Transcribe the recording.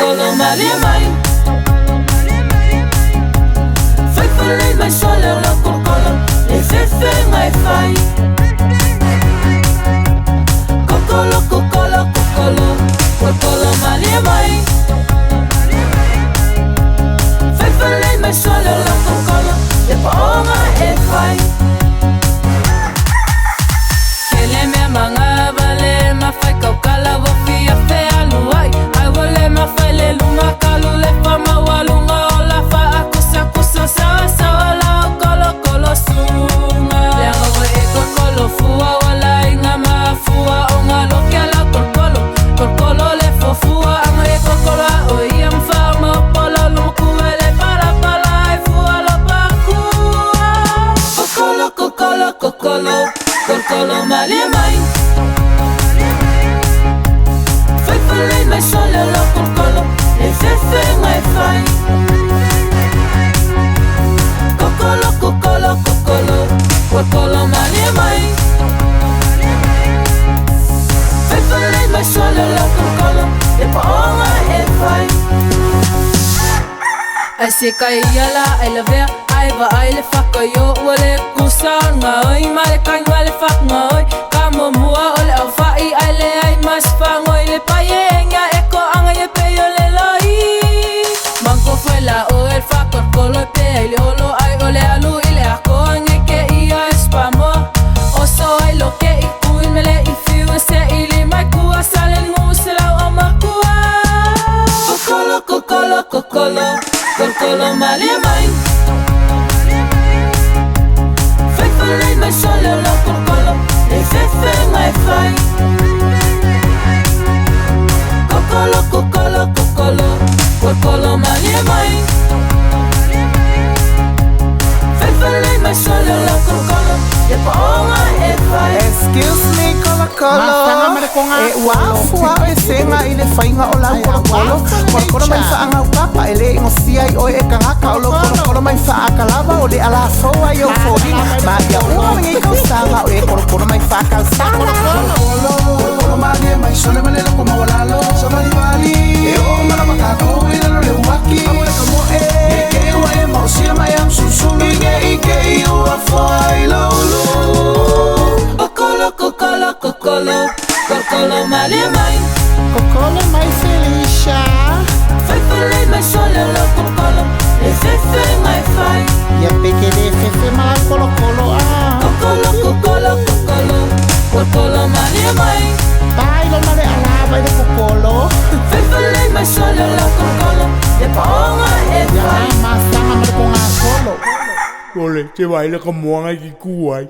Kokolo malia mai Fai falei mai sole o la kokolo E fefe mai fai Kokolo, kokolo, kokolo Kokolo malia mai Fai falei mai sole o la kokolo E paonga e fai Kele mea manga vale ma fai kaukala wafi a fe aluai Ai wale ma fai le lunga kalu le fama walunga o la fa akusa kusa sawa sawa la o kolo kolo sunga Leanga wa e kokolo fua wala inga ma fua o nga loke ala kokolo Kokolo le fofua anga e kokolo a o ia mfa ma polo lumu le para pala e fua lo pakua Kokolo kokolo kokolo Kokolo malia mai Fai falei mai sole o la kokolo E fefe mai fai Kokolo, kokolo, kokolo Kokolo malia mai Fai falei mai sole o la kokolo E paonga e fai Ai se kai iala, ai la vea Ai va ai le whakaio ua le kusa ngā oi Ma le kainga le whakngoi Ka momua o le au whai ai le ai mas whangoi Le pai e enga e ko anga e peo le loi Manko whaila o e whakakolo e pe ai le olo ai o le alu I le ako ange ke ia e spamo O so ai lo ke I kui me le I fiu e se I li mai kua Sale ngu se lau o makua Kokolo, kokolo, kokolo Kokolo malia mai Fai falei mai sole o la kokolo E fefe mai fai Kokolo, kokolo, kokolo Kokolo malia mai Fai falei mai sole o la kokolo E paonga e fai Excuse me, kolokolo E wafua e senga I le whainga o lau kolokolo Kolokolo mai whaanga upapa E le ingosia I oe e kangaka o lo kolokolo mai whaaka lava O le ala foa I o fori Ma ia ua mingi kausanga O e kolokolo mai whaaka usanga Kolokolo malia mai sole male lako mawalalo Samali wali E o mala makako I lalo le uwaki Amore kamo e ke ua e mausia mai am susulu Ike I ua foa I laulu Kokolo, kokolo, kokolo Kokolo malia mai Kokolo mai Felicia Fai falei mai sole o la kokolo E fefe mai fai Ia peke de fefe mala kolokolo Kokolo, kokolo, kokolo Kokolo malia mai Pai lo male alaba I de kokolo Fai falei mai sole o la kokolo E paonga e Ia fai masanga male konga solo Ole, te vai le ka moanga ki kuai.